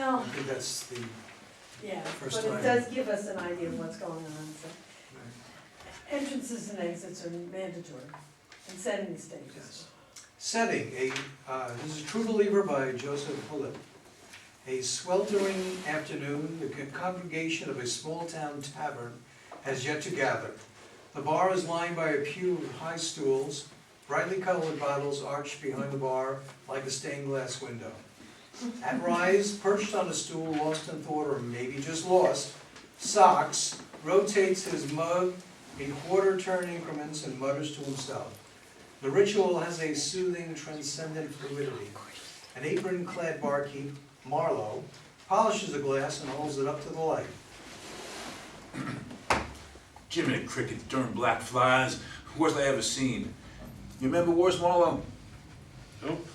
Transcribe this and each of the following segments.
Well, I think that's the, yeah, First but it time. does give us an idea of what's going on, so. Entrances and exits are mandatory, and setting the stage. yes. Setting, this is True Believer by Joseph Hullett. A sweltering afternoon, the congregation of a small-town tavern has yet to gather. The bar is lined by a pew of high stools, brightly colored bottles arched behind the bar like a stained glass window. At rise, perched on a stool, lost in thought or maybe just lost, Socks rotates his mug in quarter-turn increments and mutters to himself. The ritual has a soothing, transcendent fluidity. An apron-clad barkeep, Marlowe, polishes a glass and holds it up to the light. Jiminy cricket, darn black flies, worst I ever seen. You remember worse, Marlowe? Nope.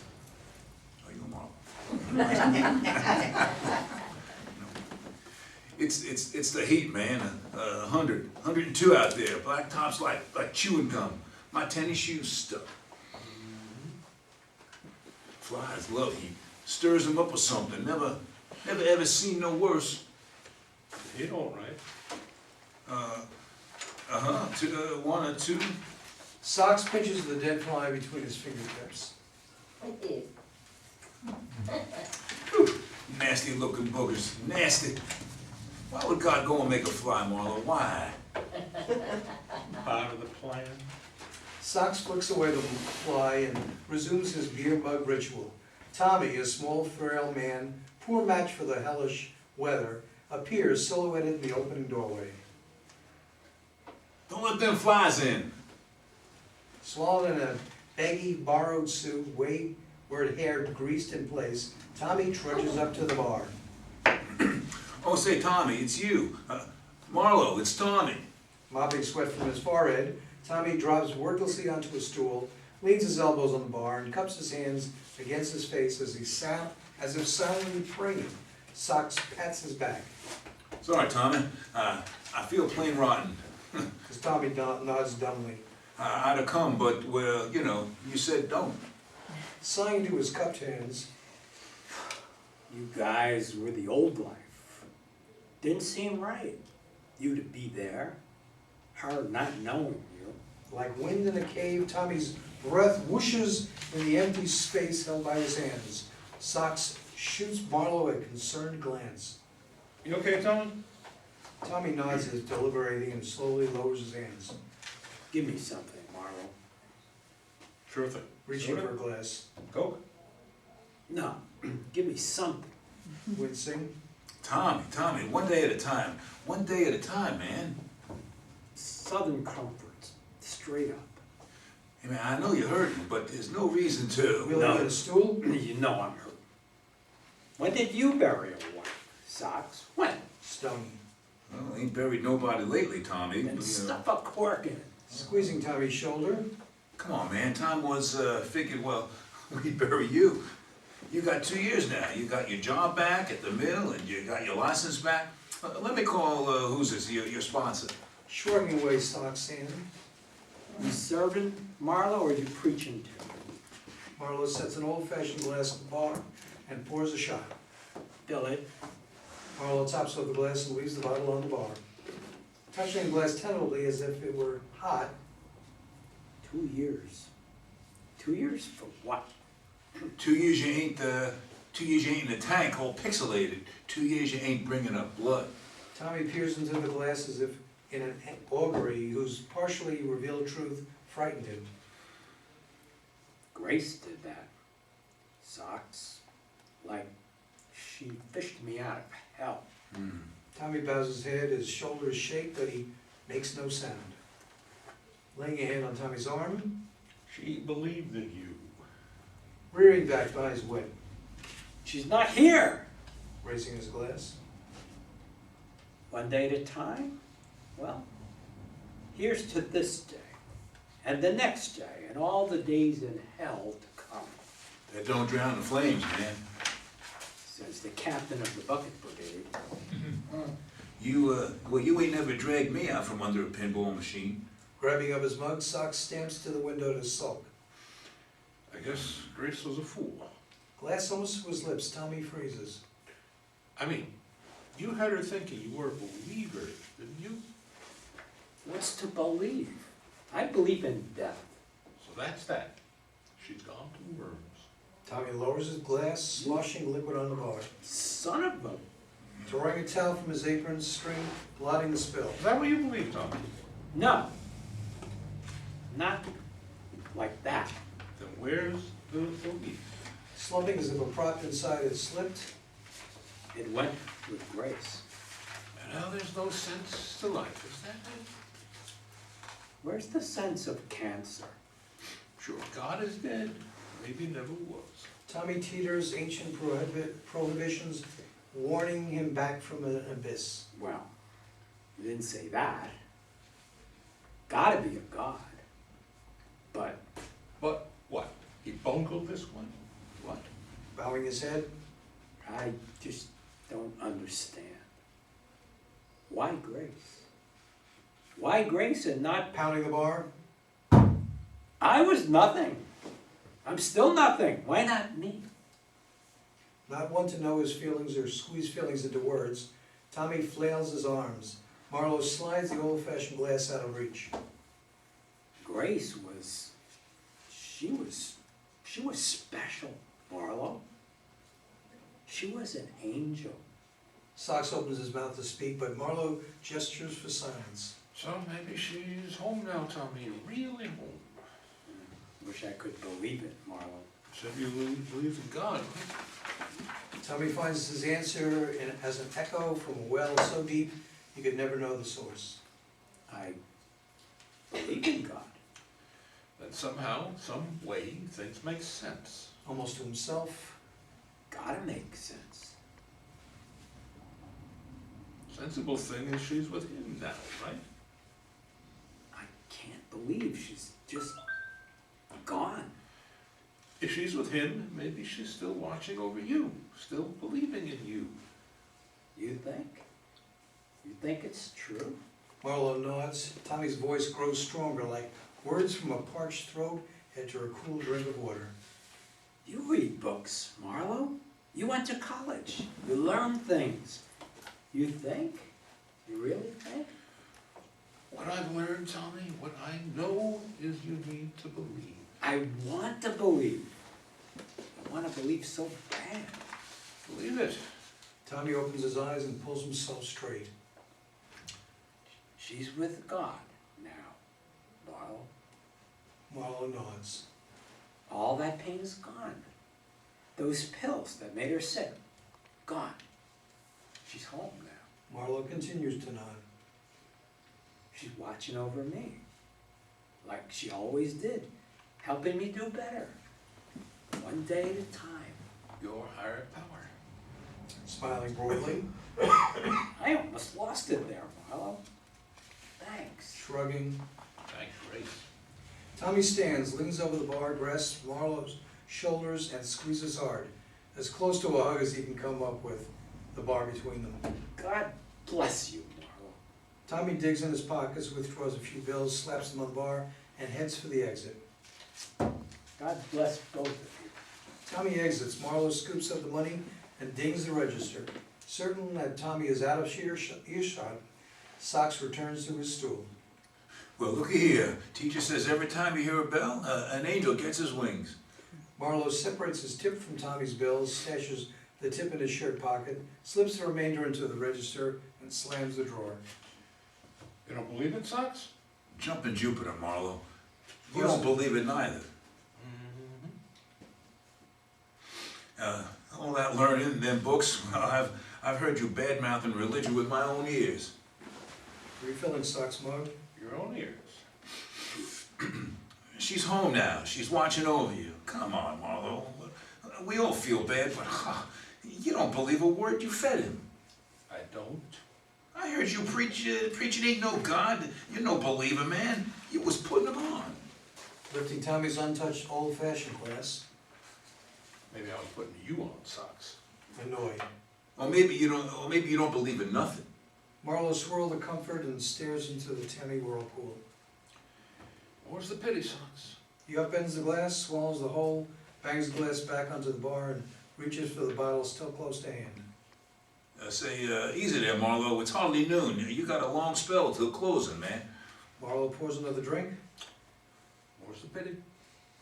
Oh, you Marlowe. It's the heat, man. 102 out there. Black tops like chewing gum. My tennis shoes stuck. Flies love heat. Stirs them up or something. Never ever seen no worse. Hit all right. One or two. Socks pinches the dead fly between his fingertips. Nasty looking boogers. Nasty. Why would God go and make a fly, Marlowe? Why? Part of the plan. Socks flicks away the fly and resumes his beer mug ritual. Tommy, a small, frail man, poor match for the hellish weather, appears silhouetted in the opening doorway. Don't let them flies in. Swallowed in a baggy, borrowed suit, wayward hair greased in place, Tommy trudges up to the bar. Oh, say, Tommy, it's you. Marlowe, it's Tommy. Mopping sweat from his forehead, Tommy drops wordlessly onto a stool, leans his elbows on the bar, and cups his hands against his face as if silently praying. Socks pats his back. Sorry, Tommy. I feel plain rotten. As Tommy nods dumbly. I'd have come, but, well, you said don't. Sighing to his cupped hands, You guys were the old life. Didn't seem right. You to be there, her not knowing you. like wind in a cave, Tommy's breath whooshes in the empty space held by his hands. Socks shoots Marlowe a concerned glance. You okay, Tommy? Tommy nods as deliberating and slowly lowers his hands, Give me something, Marlowe. Sure thing. reaching Soda? for a glass. Coke? No, give me something. Wincing, Tommy, one day at a time. One day at a time, man. Southern comforts, straight up. Hey, man, I know you're hurting, but there's no reason to. wheeling in a stool, You know I'm hurt. When did you bury a wife, Socks? When? stony. Well, ain't buried nobody lately, Tommy. And stuff a cork in it. Squeezing Tommy's shoulder, Come on, man. Tom was figured, well, we'd bury you. You got 2 years now. You got your job back at the mill, and you got your license back. Let me call, who's this, your sponsor? shrugging away Socks' hand. You serving, Marlowe, or you preaching to? Marlowe sets an old-fashioned glass at the bar and pours a shot. Fill it. Marlowe tops off the glass and leaves the bottle on the bar. Touching the glass tentatively as if it were hot, 2 years. 2 years for what? 2 years you ain't, 2 years you ain't in the tank, all pixelated. 2 years you ain't bringing up blood. Tommy peers into the glass as if in an augury whose partially revealed truth frightened him. Grace did that. Socks. Like she fished me out of hell. Tommy bows his head, his shoulders shake, but he makes no sound. Laying a hand on Tommy's arm, She believed in you. rearing back by his wet, She's not here. raising his glass. One day at a time? Well, here's to this day, and the next day, and all the days in hell to come. That don't drown the flames, man. Says the captain of the bucket brigade. You ain't never dragged me out from under a pinball machine. Grabbing up his mug, Socks stamps to the window to sulk. I guess Grace was a fool. Glass almost to his lips, Tommy freezes. I mean, you had her thinking you were a believer, didn't you? What's to believe? I believe in death. So that's that. She's gone to worms. Tommy lowers his glass, sloshing liquid on the bar, Son of a... drawing a towel from his apron string, blotting the spill. Is that what you believe, Tommy? No. Not like that. Then where's the belief? Slumping as if a prop inside had slipped, It went with grace. And now there's no sense to life, is that it? Where's the sense of cancer? Sure, God is dead. Maybe never was. Tommy teeters ancient prohibitions, warning him back from an abyss. Well, you didn't say that. Gotta be a God. But But what? He bungled this one? What? Bowing his head, I just don't understand. Why grace? Why grace and not... pounding the bar. I was nothing. I'm still nothing. Why not me? Not one to know his feelings or squeeze feelings into words, Tommy flails his arms. Marlowe slides the old-fashioned glass out of reach. Grace was... She was special, Marlowe. She was an angel. Socks opens his mouth to speak, but Marlowe gestures for silence. So maybe she's home now, Tommy. Really home. Wish I could believe it, Marlowe. Said you believe in God, right? Tommy finds his answer as an echo from a well so deep he could never know the source. I believe in God. That somehow, some way, things make sense. Almost to himself, Gotta make sense. Sensible thing is she's with him now, right? I can't believe she's just gone. If she's with him, maybe she's still watching over you, still believing in you. You think? You think it's true? Marlowe nods. Tommy's voice grows stronger, like words from a parched throat after a cool drink of water. You read books, Marlowe. You went to college. You learn things. You think? You really think? What I've learned, Tommy, what I know is you need to believe. I want to believe. I want to believe so bad. Believe it. Tommy opens his eyes and pulls himself straight. She's with God now, Marlowe. Marlowe nods. All that pain is gone. Those pills that made her sick, gone. She's home now. Marlowe continues to nod. She's watching over me, like she always did, helping me do better, one day at a time. Your higher power. Smiling broadly, I almost lost it there, Marlowe. Thanks. shrugging. Thank grace. Tommy stands, leans over the bar, grasps Marlowe's shoulders and squeezes hard, as close to a hug as he can come up with, the bar between them. God bless you, Marlowe. Tommy digs in his pockets, withdraws a few bills, slaps them on the bar, and heads for the exit. God bless both of you. Tommy exits. Marlowe scoops up the money and dings the register. Certain that Tommy is out of earshot, Socks returns to his stool. Well, looky here. Teacher says every time you hear a bell, an angel gets his wings. Marlowe separates his tip from Tommy's bills, stashes the tip in his shirt pocket, slips the remainder into the register, and slams the drawer. You don't believe in socks? Jumpin' Jupiter, Marlowe. You don't believe it neither. All that learning and them books, well, I've heard you bad-mouthing religion with my own ears. Refilling Socks' mug. Your own ears. She's home now. She's watching over you. Come on, Marlowe. We all feel bad, but you don't believe a word you fed him. I don't. I heard you preaching ain't no God. You're no believer, man. You was putting him on. Lifting Tommy's untouched old-fashioned glass. Maybe I was putting you on socks. Annoyed. Or maybe you don't believe in nothing. Marlowe swirled the comfort and stares into the Tammy whirlpool. Where's the pity socks? He upends the glass, swallows the whole, bangs the glass back onto the bar, and reaches for the bottle still close to hand. Say, easy there, Marlo, it's hardly noon. You got a long spell till closing, man. Marlo pours another drink, More's the pity.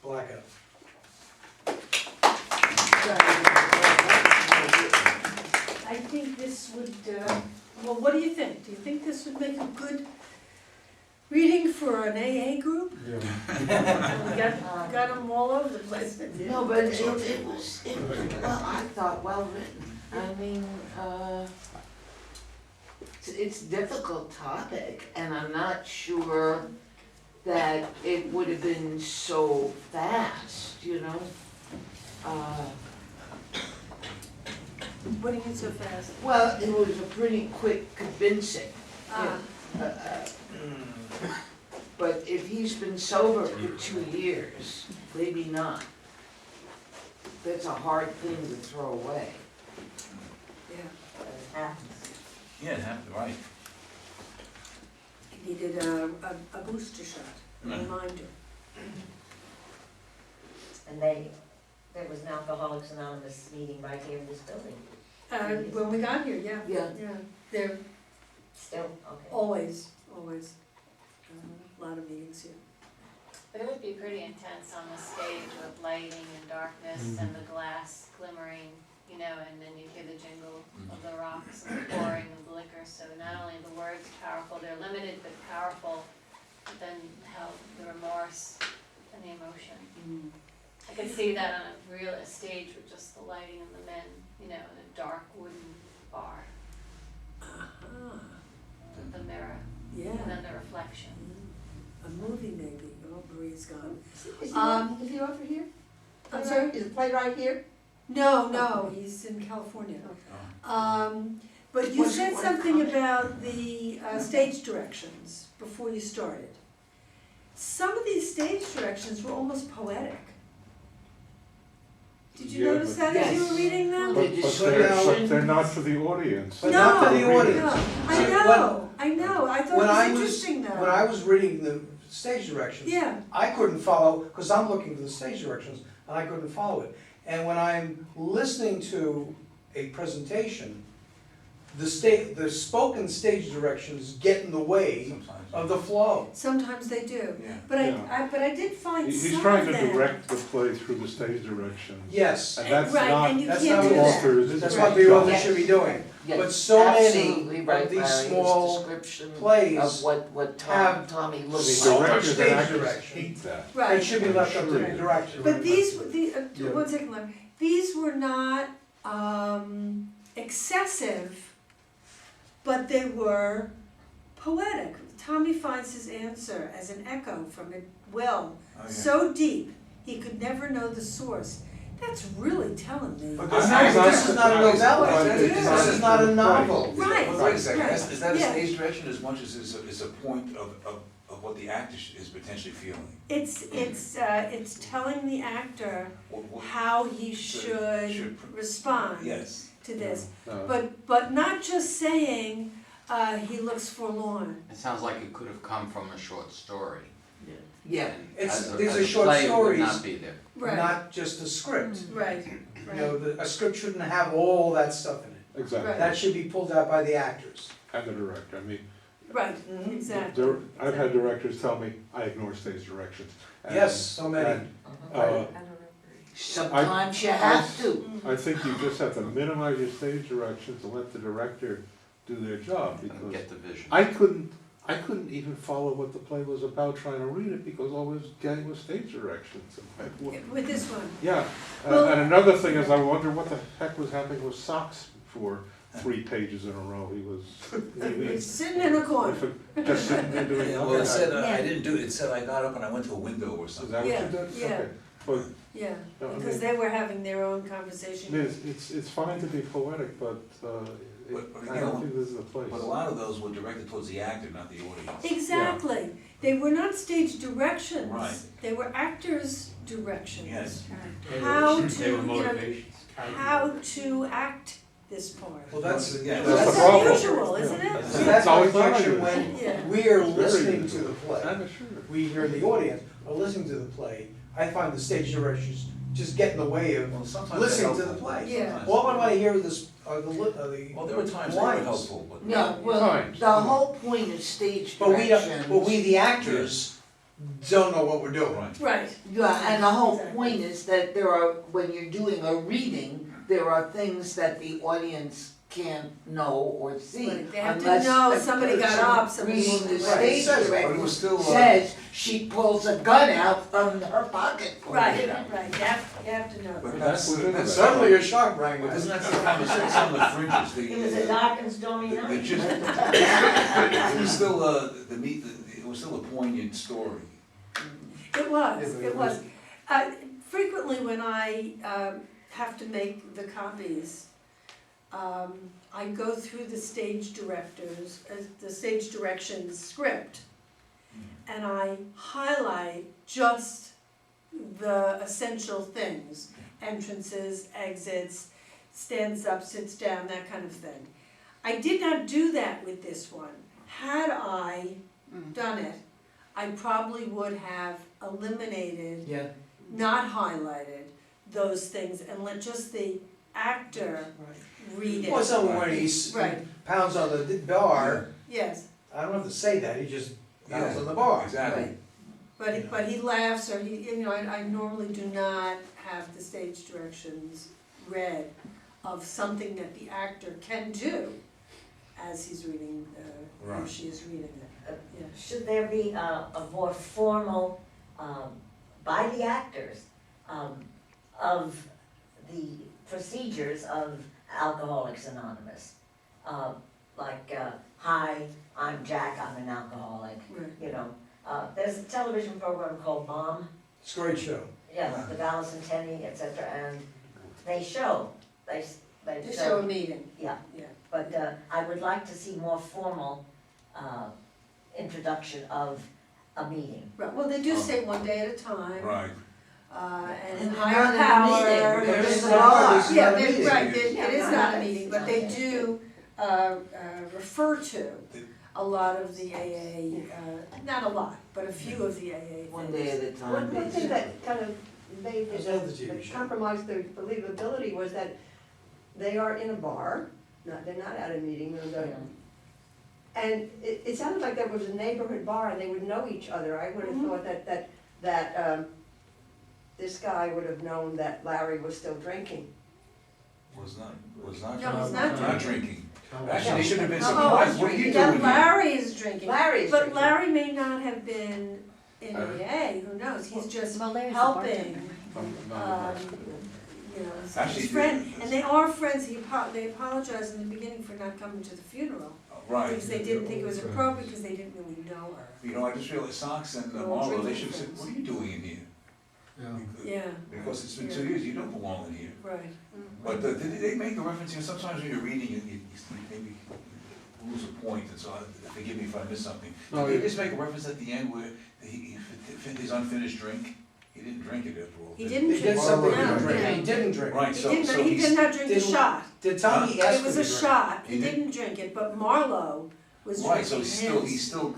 blackout. I think this would, well, what do you think? Do you think this would make a good reading for an AA group? Yeah. We got them all over the place. No, but it was, well, I thought well written. I mean, it's a difficult topic, and I'm not sure that it would have been so fast, you know? What do you mean so fast? Well, it was a pretty quick convincing. Ah, But if he's been sober for 2 years, maybe not. That's a hard thing to throw away. yeah. Yeah, it happened, right. He needed a booster shot, a reminder. And there was an Alcoholics Anonymous meeting right here in this building. When we got here, yeah. Yeah. Yeah, they're Still, okay. always, a lot of meetings here. But it would be pretty intense on the stage with lighting and darkness and the glass glimmering, you know, and then you hear the jingle of the rocks and the pouring of the liquor. So not only the words powerful, they're limited but powerful, but then how the remorse and the emotion. I could see that on a stage with just the lighting and the men, you know, in a dark wooden bar, the mirror, Yeah, and then the reflection. a movie maybe. Oh, Marie's gone. Is he over here? I'm sorry? Is the playwright here? No, he's in California. But you What's said one something comment? about the stage directions before you started. Some of these stage directions were almost poetic. Did you Yeah, notice but- that as you were Yes. reading them? The But they're not for the audience. But not for the No, audience. no. I See, know, I thought when it I was was- interesting though. When I was reading the stage directions, Yeah, I couldn't follow, because I'm looking for the stage directions, and I couldn't follow it. And when I'm listening to a presentation, the spoken stage directions get in the way Sometimes. of the flow. sometimes they do. Yeah. But Yeah. I did find some of them. He's trying to direct the play through the stage directions. Yes, And that's Right, not and you that's can't not do the what that. author's. that's what the author Yes. should be doing. Yes, But so many absolutely of right, these Larry. His small description plays of what have Tommy The looks so like. much directors stage and actors direction. hate that. Right. It should be left up to the Sure. director. But these, Yeah. one second, Larry. These were not excessive, but they were poetic. Tommy finds his answer as an echo from a well Oh, yeah. so deep he could never know the source. That's really telling me. But I- this is not a novella, I- this is not a novel. Right. Wait a second, right, is that a yeah. stage direction as much as it's a point of what the actor is potentially feeling? It's telling the actor how he should respond Yes. to this. No. But not just saying, he looks forlorn. It sounds like it could have come from a short story. Yeah, And These as are a short play, it would stories, not be there. Right, not just a script. right, You know, a script shouldn't have all that stuff in it. Exactly. Right. That should be pulled out by the actors. And the director, I mean, right, exactly. I've had directors tell me, I ignore stage directions. And- Yes, so many. and, uh, sometimes you have to. I think you just have to minimize your stage directions and let the director do their job, And because get the vision. I couldn't even follow what the play was about trying to read it, because all I was getting was stage directions. With this one, Yeah, Well- and another thing is, I wonder what the heck was happening with Socks for 3 pages in a row. He was he's sitting in a corner. just sitting there doing Yeah, nothing. well, it said, Yeah. I didn't do it, it said I got up and I went to a window or Is something. that what Yeah, you did? yeah. Okay. But Yeah, No, I because mean- they were having their own conversation. it's fine to be poetic, but But, I you don't know, think this is the place. But a lot of those were directed towards the actor, not the audience. Exactly. They were not stage directions. Right. They were actors' directions. Yes. How to, you know, how to act this part. Well, that's, Yeah, That's That's the problem. unusual, isn't Yeah. it? so that's always the not direction unusual. when Yeah. we are It's very listening to unusual. the play. I'm sure. We hear the audience are listening to the play. I find the stage directions just get in the way of Well, sometimes listening they're to the helpful. play. Yeah. Sometimes. All I wanna hear is the Well, there were times they were lines. helpful, but. No, well, Times. the whole point of stage But directions. we, the actors, don't know what we're doing. Right. Right, Yeah, and the whole Exactly. point is that there are, when you're doing a reading, there are things that the audience can't know or see. Right, they have to unless know the somebody got person up, somebody reading moved the away. stage Says it, but it director was still, says she pulls a gun out from her pocket. for right, you. right, you have to know. But That's that's, legitimate. that's Suddenly your shark rang But with isn't this. that the conversation, some of the fringes, the. It was a dark and stormy the night. gist- It was still, it was still a poignant story. It was, Yeah, but it was. Frequently when I have to make the copies, I go through the stage directors, the stage directions script, and I highlight just the essential things, entrances, exits, stands up, sits down, that kind of thing. I did not do that with this one. Had I done it, I probably would have eliminated, Yeah. not highlighted those things and let just the actor read it. Well, someone when he Right. pounds on the bar, Yes, I don't have to say that, he just pounds Yeah. on the bar. Exactly. but he laughs, or he, you know, I normally do not have the stage directions read of something that the actor can do as he's reading, or Right. she is reading it, yeah. Should there be a more formal, by the actors, of the procedures of Alcoholics Anonymous? Hi, I'm Jack, I'm an alcoholic, Right. you know. There's a television program called Mom, It's a great show. yeah, with Allison Tenney, et cetera, and they show, they They show. show a meeting, Yeah, yeah. but I would like to see more formal introduction of a meeting. Right, well, they do say one day at a time. Right. And And higher not a power. meeting, There there's is a not- bar. this is Yeah, not a they, meeting. right, Yeah, it is no, not a no, meeting, it's but not. they do refer to a lot of the AA, not a lot, but a few of the AA things. One day at a time. One thing basically. that kind of made That's another TV that show. compromised their believability was that they are in a bar, they're not at a meeting room, and it sounded like there was a neighborhood bar and they would know each other. I would have Mhm. thought that this guy would have known that Larry was still drinking. Was not No, he's not Not drinking. drinking. Actually, they should have been No, surprised, what are you That doing here? Larry is drinking. Larry's But drinking. Larry may not have been in AA, who knows, he's just Well, Larry's a helping, Not you know, Actually, his friend, and they are friends, they apologized in the beginning for not coming to the funeral. Right. Because they didn't think it was appropriate, because they didn't really know her. You know, I just realized Sox and They're all Marlo, they drinking should have said, friends. what are you doing in here? Yeah, Because it's been Yeah. 2 years, you don't belong in here. right. But did they make a reference, you know, sometimes when you're reading, you maybe lose a point, and so, forgive me if I missed something. No, Did they you- just make a reference at the end where his unfinished drink? He didn't drink it after all. He did didn't He did drink. something he No, didn't drink, no. he didn't drink. Right, He so did he's. not drink the didn't- shot. Did Tommy ask It for was the a drink? shot, He he did? didn't drink it, but Marlo was Right, so drinking he's still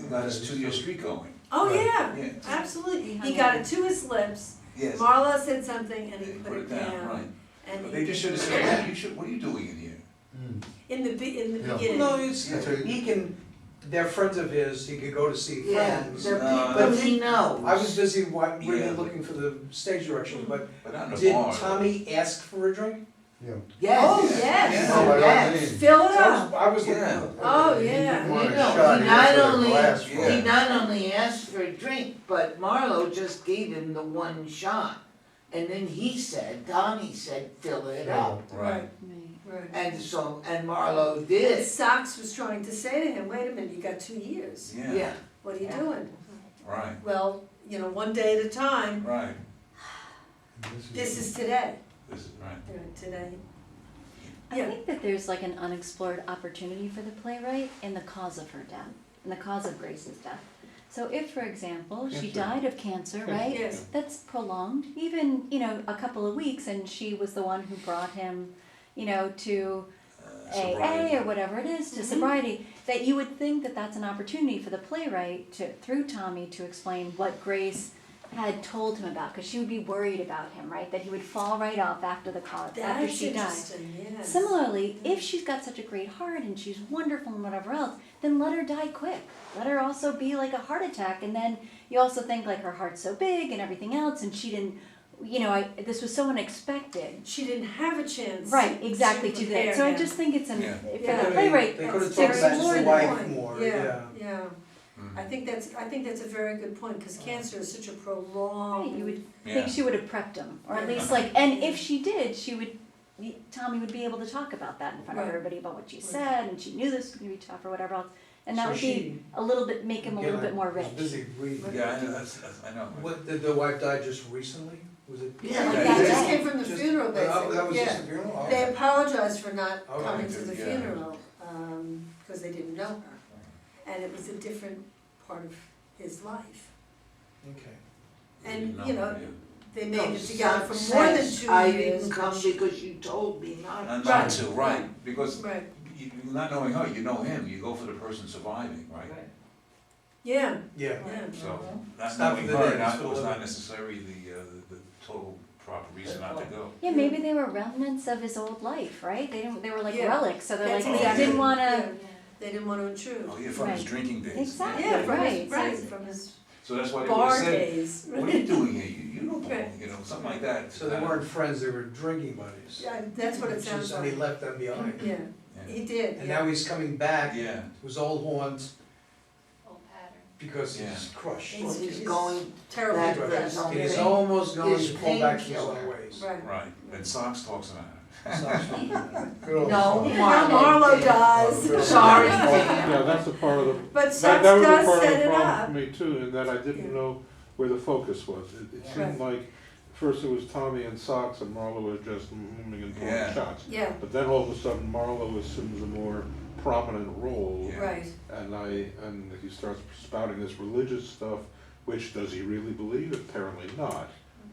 got his 2 year streak going. Oh, Right. yeah, Yeah, absolutely. He got it to his lips, yes. Marlo said something, and he They put it down. right. And But he they just should have did said, it. what are you doing in here? In the Yeah. beginning. No, it's, That's a- he can, they're friends of his, he could go to see Yeah, friends. they're No, people he knows. I was busy Yeah. really looking for the stage directions, but But not in a did bar. Tommy ask for a drink? Yes. Oh, Yeah. yes, Oh, yes. fill it So up. I was looking. Yeah. Oh, He yeah. didn't want You a know, shot, he he not asked for a only- glass full. Yeah. He not only asked for a drink, but Marlo just gave him the one shot. And then he said, Tommy said, fill it up. Right. Right. And so, and Marlo And did. Sachs was trying to say to him, wait a minute, you got 2 years. Yeah, Yeah. What are you Yeah. doing? right, Well, you know, one day at a time. right. This is today. This is, right. Today. I Yeah. think that there's like an unexplored opportunity for the playwright in the cause of her death, in the cause of Grace's death. So if, for example, she Cancer. died of cancer, right? Yes. That's prolonged, even, you know, a couple of weeks, and she was the one who brought him, you know, to Sobriety. AA or whatever it is, to Mhm. sobriety, that you would think that that's an opportunity for the playwright to, through Tommy, to explain what Grace had told him about, because she would be worried about him, right? That he would fall right off after after That's she died. interesting, yes. Similarly, if she's got such a great heart and she's wonderful and whatever else, then let her die quick. Let her also be like a heart attack, and then you also think like her heart's so big and everything else, and she didn't, this was so unexpected. She didn't have a chance. Right, exactly, to prepare that. So I him. just think it's Yeah. for Yeah. the playwright, They could have to talked about explore his that. wife more, yeah. Yeah. Mhm. I think that's a very good point, because cancer is such a prolonged. Right, you would Yeah. think she would have prepped him, or at Yeah. least like, and if she did, Tommy would be able to talk about that in front of Right. everybody about what she Right. said, and she knew this was gonna be tough or whatever else. And that So would she- be a little bit, make him a little bit more was rich. busy reading. Yeah, I know, I know. What, did the wife die just recently? Was it? Yeah, Like Yeah, that yeah. just came from the Just- funeral, Oh, basically, that was just yeah. the funeral? Oh, They okay. apologized for not Oh, coming okay, to the yeah. funeral, because they didn't know her. And it was a different part of his life. Okay. And, No, you know, yeah. they made it No, together for Socks more than says, 2 I years. didn't come which- because you told me not. Not Right. to, right, because Right, you, not knowing her, you know him, you go for the person surviving, right? yeah, Yeah. yeah. So, not It's not knowing for the her, dead, it's for it the was not living. necessarily the total proper reason not to go. Yeah, maybe they were remnants of his old life, right? They were like Yeah. relics, so they're That's like, they exactly- didn't wanna, yeah, They didn't want to intrude. Oh, yeah, from his Right. drinking days. Exactly. Yeah, from his, Right. right, from his So that's why they bar would've said, days. what are you doing here? You don't belong, Right. you know, something like that. So they weren't friends, they were drinking buddies. Yeah, that's what it Which is- sounds And he like. left them behind. Yeah, Yeah. he did, And yeah. now he's coming back to Yeah, his old haunt Old pattern. because Yeah. he's crushed. Well, he's going Terribly back for Right. depressed. his own He's thing. almost going His to fall back to his painkiller. own ways. Right. right, and Socks talks about it. Good old No, song. Now Marlo did. does. Sorry, Yeah, Dan. that's a part of the, But that Socks was a does part of set the it problem up. for me too, in that I didn't Yeah. know where the focus was. It seemed Right. like, first it was Tommy and Socks and Marlo was just moving and Yeah. throwing shots. Yeah, But then all of a sudden Marlo assumes a more prominent role. Yeah. right. And he starts spouting this religious stuff, which does he really believe? Apparently not.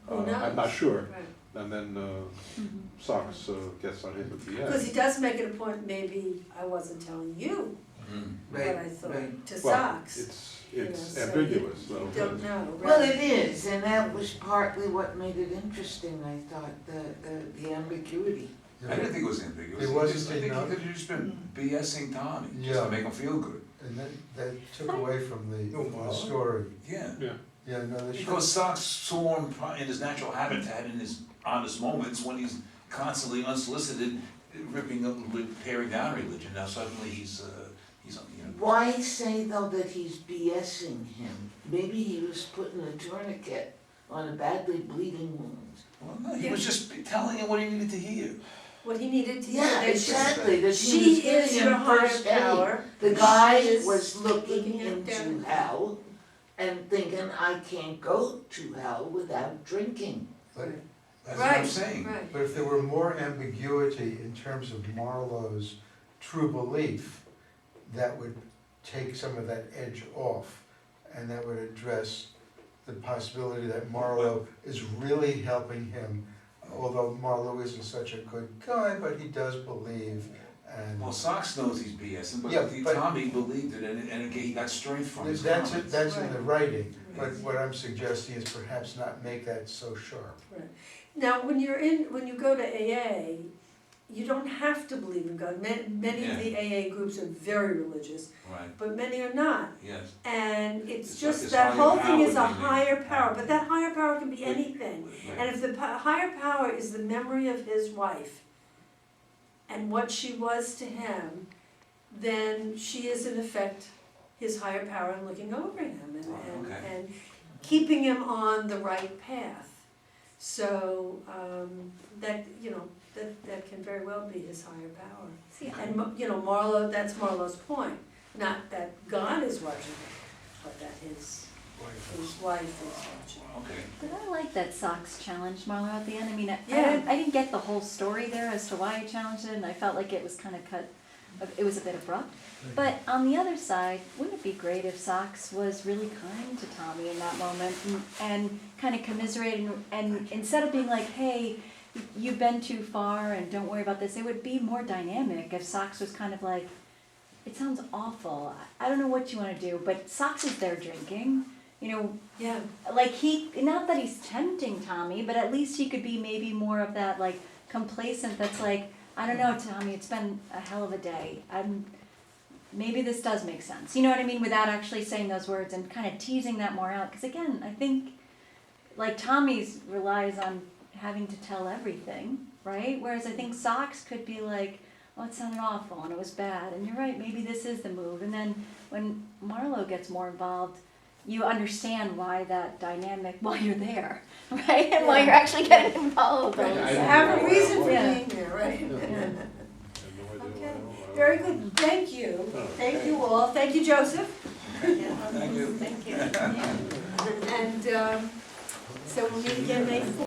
Who I'm knows? not sure. Right. And then Mhm. Socks gets on him at the end. Because he does make it a point, maybe I wasn't telling you Mm. what I thought, to Well, Socks. it's You know, so ambiguous, you so. don't know, right? Well, it is, and that was partly what made it interesting, I thought, the ambiguity. I didn't think it was ambiguous. It He wasn't just- I think he enough. could have just been BSing Tommy, just Yeah. to make him feel good. And that took away from Oh, the wow. story. Yeah. Yeah, no, they should. Because Socks saw him in his natural habitat, in his honest moments, when he's constantly unsolicited, tearing down religion. Now suddenly he's, you know. Why say though that he's BSing him? Maybe he was putting a tourniquet on a badly bleeding wound. Well, no, he was just telling him what he needed to hear. What he needed to hear. Yeah, that exactly, that he was She is giving your him higher first aid. power. The guy She is was looking at into them. hell and thinking, I can't go to hell without drinking. But, That's what I'm Right, saying. right. but if there were more ambiguity in terms of Marlowe's true belief, that would take some of that edge off, and that would address the possibility that Marlowe is really helping him, although Marlowe isn't such a good guy, but he does believe, and Well, Socks knows he's BSing, Yeah, but but- Tommy believed it, and again, he got strength from his that's, comments. that's in the writing, Right. but what I'm suggesting is perhaps not make that so sharp. Now, when you go to AA, you don't have to believe in God. Many of the AA groups are very religious, Right, but many are not. yes. And it's It's like just this that higher whole thing is a power thing. higher power, but that higher power can be anything. Right. And if the higher power is the memory of his wife and what she was to him, then she is in effect his higher power and looking over him Okay. and keeping him on the right path. So, that, you know, that can very well be his higher power. See, And, you know, Marlowe, that's Marlowe's point, not that God is watching him, but that his wife is watching. Okay. but I like that Socks challenged Marlo at the end. I mean, Yeah. I didn't get the whole story there as to why he challenged it, and I felt like it was kind of cut, it was a bit abrupt. But on the other side, wouldn't it be great if Socks was really kind to Tommy in that moment and kind of commiserated and instead of being like, hey, you've been too far and don't worry about this, it would be more dynamic if Socks was kind of like, it sounds awful, I don't know what you want to do, but Socks is there drinking, you know, Yeah, like he, not that he's tempting Tommy, but at least he could be maybe more of that like complacent that's like, I don't know, Tommy, it's been a hell of a day. Maybe this does make sense. You know what I mean? Without actually saying those words and kind of teasing that more out. Because again, I think like Tommy's relies on having to tell everything, right? Whereas I think Socks could be like, oh, it sounded awful and it was bad. And you're right, maybe this is the move. And then when Marlo gets more involved, you understand why that dynamic while you're there, right? And while you're actually getting involved. Yeah, I you don't have know a why reason for Yeah. being there, right? I have no idea Okay. why. Very good, thank you, thank you all, thank you, Joseph. Thank you. Thank you. And, so we'll meet again May 4th.